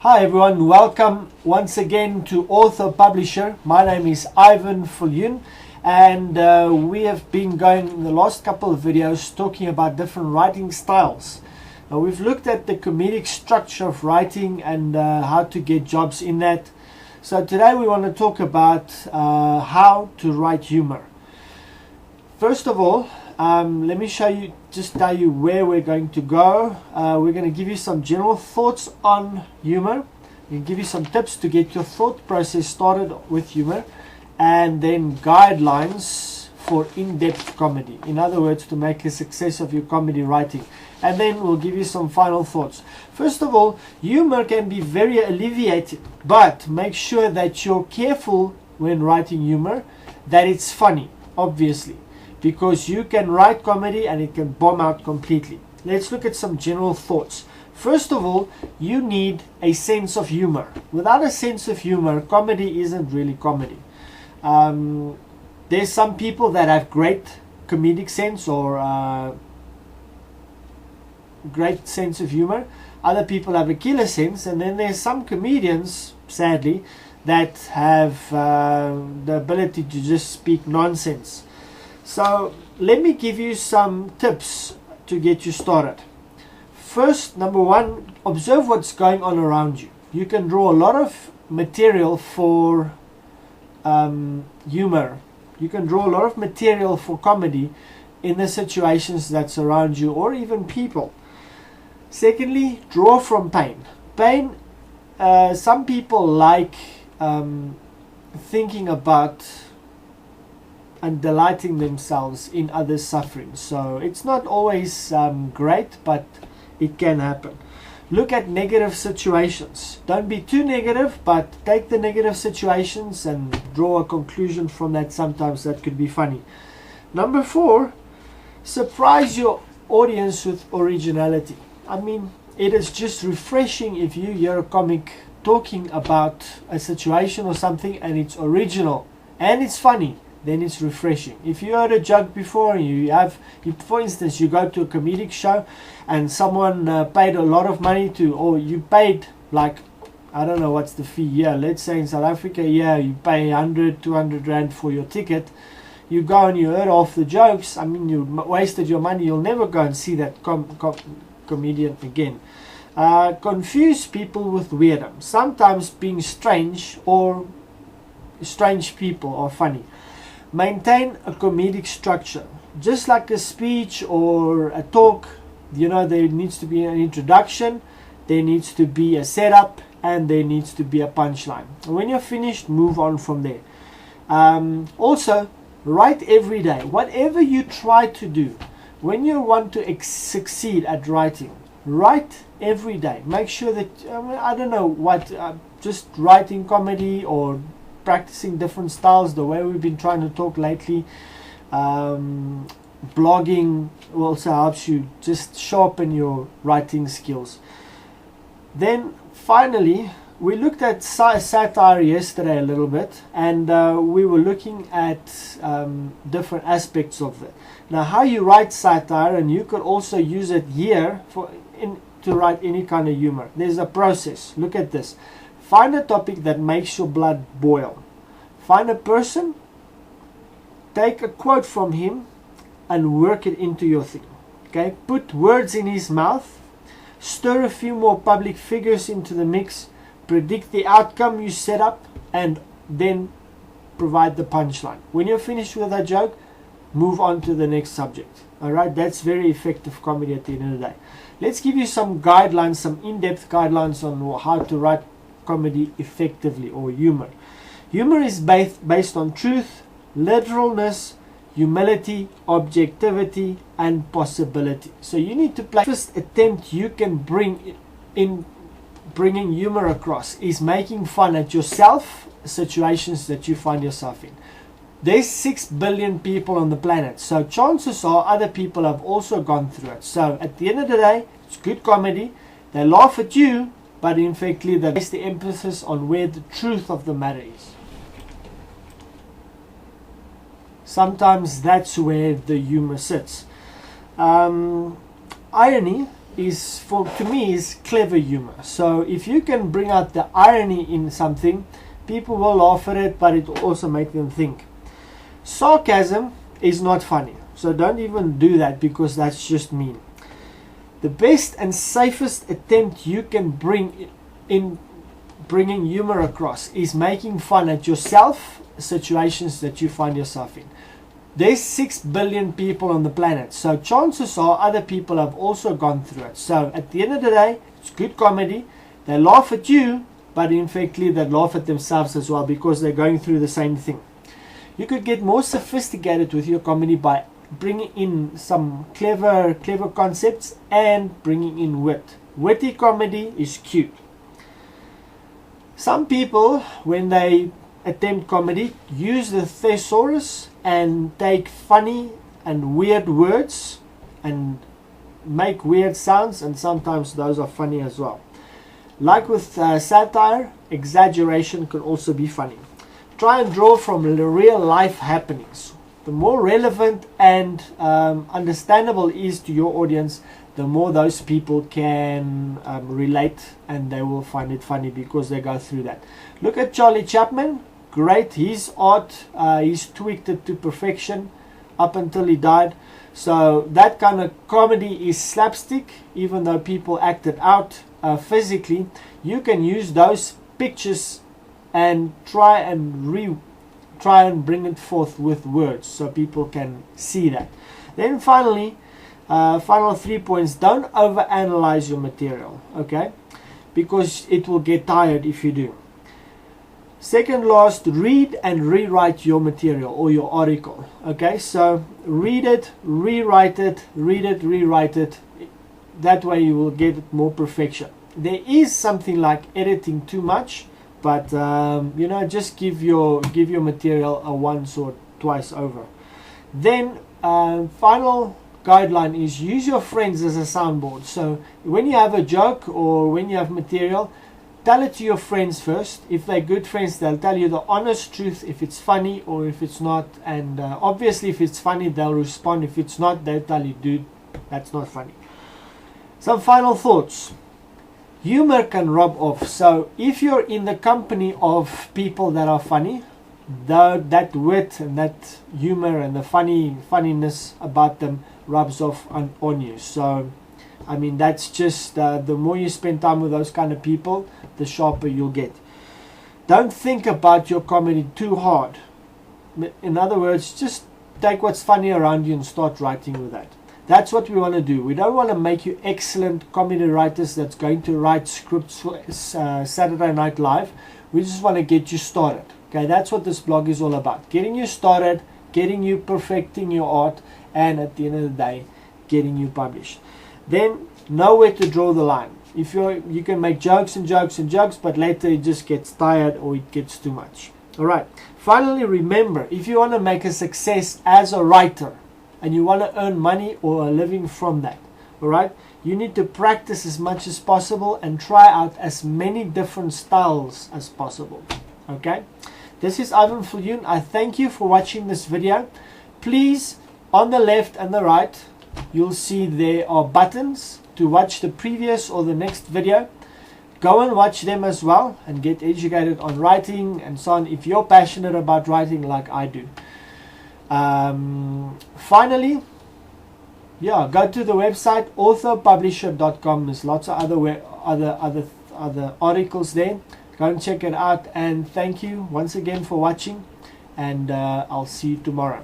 Hi everyone, welcome once again to Authopublisher. My name is Ivan Fulyun, and we have been going in the last couple of videos talking about different writing styles. Now, we've looked at the comedic structure of writing and how to get jobs in that. So today we want to talk about how to write humor. First of all, let me tell you where we're going to go. We're going to give you some general thoughts on humor. We'll give you some tips to get your thought process started with humor, and then guidelines for in-depth comedy. In other words, to make a success of your comedy writing. And then we'll give you some final thoughts. First of all, humor can be very alleviating, but make sure that you're careful when writing humor, that it's funny, obviously, because you can write comedy and it can bomb out completely. Let's look at some general thoughts. First of all, you need a sense of humor. Without a sense of humor, comedy isn't really comedy. There's some people that have great comedic sense or great sense of humor. Other people have a killer sense, and then there's some comedians, sadly, that have the ability to just speak nonsense. So let me give you some tips to get you started. First, number one, observe what's going on around you. You can draw a lot of material for humor. You can draw a lot of material for comedy in the situations that surround you, or even people. Secondly, draw from pain. Pain, some people like thinking about and delighting themselves in others' suffering. So it's not always great, but it can happen. Look at negative situations. Don't be too negative, but take the negative situations and draw a conclusion from that. Sometimes that could be funny. Number four, surprise your audience with originality. I mean, it is just refreshing if you hear a comic talking about a situation or something and it's original and it's funny. Then it's refreshing. If you heard a joke before, for instance, you go to a comedic show and someone paid a lot of money or you paid, like, I don't know what's the fee here. Let's say in South Africa, you pay 100, 200 rand for your ticket. You go and you heard off the jokes. I mean, you wasted your money. You'll never go and see that comedian again. Confuse people with weirdom. Sometimes being strange or strange people are funny. Maintain a comedic structure. Just like a speech or a talk, there needs to be an introduction, there needs to be a setup, and there needs to be a punchline. When you're finished, move on from there. Also, write every day. Whatever you try to do, when you want to succeed at writing, write every day. Make sure that, just writing comedy or practicing different styles, the way we've been trying to talk lately. Blogging also helps you just sharpen your writing skills. Then finally, we looked at satire yesterday a little bit, and we were looking at different aspects of it. Now, how you write satire, and you could also use it here to write any kind of humor. There's a process. Look at this. Find a topic that makes your blood boil. Find a person, take a quote from him, and work it into your thing. Okay? Put words in his mouth, stir a few more public figures into the mix, predict the outcome you set up, and then provide the punchline. When you're finished with that joke, move on to the next subject. Alright? That's very effective comedy at the end of the day. Let's give you some guidelines, some in-depth guidelines on how to write comedy effectively, or humor. Humor is based on truth, literalness, humility, objectivity, and possibility. So you need to play. First attempt you can bringing humor across is making fun at yourself, situations that you find yourself in. There's 6 billion people on the planet, so chances are other people have also gone through it. So at the end of the day, it's good comedy. They laugh at you, but in fact, they place the emphasis on where the truth of the matter is. Sometimes that's where the humor sits. Irony to me is clever humor. So if you can bring out the irony in something, people will laugh at it, but it will also make them think. Sarcasm is not funny, so don't even do that, because that's just mean. The best and safest attempt you can bring in bringing humor across is making fun at yourself, situations that you find yourself in. There's 6 billion people on the planet, so chances are other people have also gone through it. So at the end of the day, it's good comedy. They laugh at you, but in fact they laugh at themselves as well, because they're going through the same thing. You could get more sophisticated with your comedy by bringing in some clever concepts and bringing in wit. Witty comedy is cute. Some people, when they attempt comedy, use the thesaurus and take funny and weird words and make weird sounds, and sometimes those are funny as well. Like with satire, exaggeration can also be funny. Try and draw from the real life happenings. The more relevant and understandable it is to your audience, the more those people can relate, and they will find it funny because they go through that. Look at Charlie Chaplin. Great, his art, he's tweaked it to perfection up until he died. So that kind of comedy is slapstick, even though people act it out physically. You can use those pictures and try and bring it forth with words, so people can see that. Then finally, final 3 points: don't overanalyze your material, okay? Because it will get tired if you do. Second last, read and rewrite your material or your article. Okay, so read it, rewrite it, read it, rewrite it. That way you will get more perfection. There is something like editing too much, but you know, just give your material a once or twice over. Then final guideline is use your friends as a soundboard. So when you have a joke or when you have material, tell it to your friends first. If they're good friends, they'll tell you the honest truth if it's funny or if it's not. And obviously if it's funny, they'll respond. If it's not, they'll tell you, dude, that's not funny. Some final thoughts. Humor can rub off. So if you're in the company of people that are funny, that wit and that humor and the funniness about them rubs off on you. So I mean, that's just the more you spend time with those kind of people, the sharper you'll get. Don't think about your comedy too hard. In other words, just take what's funny around you and start writing with that. That's what we want to do. We don't want to make you excellent comedy writers that's going to write scripts for Saturday Night Live. We just want to get you started. Okay, that's what this blog is all about. Getting you started, getting you perfecting your art, and at the end of the day, getting you published. Then know where to draw the line. If you can make jokes and jokes and jokes, but later it just gets tired or it gets too much. Alright, finally remember, if you want to make a success as a writer and you want to earn money or a living from that, alright, you need to practice as much as possible and try out as many different styles as possible. Okay, this is Ivan Viljoen. I thank you for watching this video. Please, on the left and the right, you'll see there are buttons to watch the previous or the next video. Go and watch them as well and get educated on writing and so on if you're passionate about writing like I do. Finally, yeah, go to the website Authopublisher.com. There's lots of other articles there. Go and check it out, and thank you once again for watching, and I'll see you tomorrow.